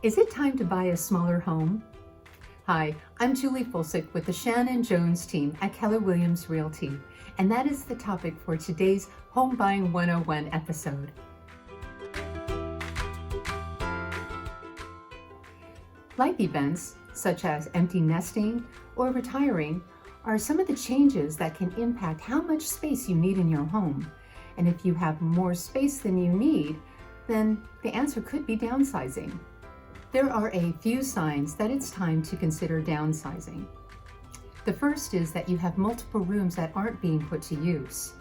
Is it time to buy a smaller home? Hi, I'm Julie Fulsick with the Shannon Jones Team at Keller Williams Realty, and that is the topic for today's Home Buying 101 episode. Life events, such as empty nesting or retiring, are some of the changes that can impact how much space you need in your home. And if you have more space than you need, then the answer could be downsizing. There are a few signs that it's time to consider downsizing. The first is that you have multiple rooms that aren't being put to use.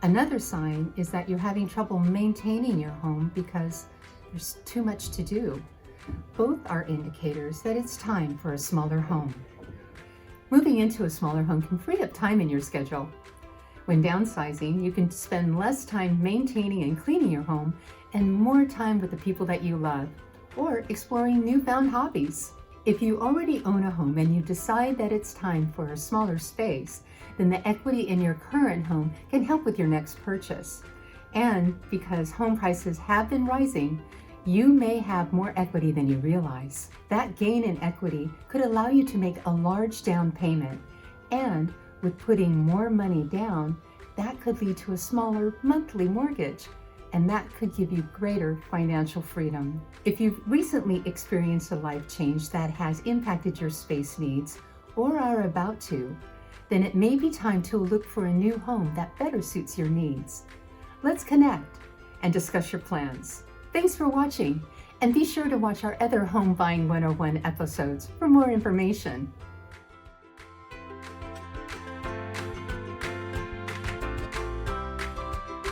Another sign is that you're having trouble maintaining your home because there's too much to do. Both are indicators that it's time for a smaller home. Moving into a smaller home can free up time in your schedule. When downsizing, you can spend less time maintaining and cleaning your home and more time with the people that you love, or exploring newfound hobbies. If you already own a home and you decide that it's time for a smaller space, then the equity in your current home can help with your next purchase. And because home prices have been rising, you may have more equity than you realize. That gain in equity could allow you to make a large down payment, and with putting more money down, that could lead to a smaller monthly mortgage, and that could give you greater financial freedom. If you've recently experienced a life change that has impacted your space needs or are about to, then it may be time to look for a new home that better suits your needs. Let's connect and discuss your plans. Thanks for watching, and be sure to watch our other Home Buying 101 episodes for more information.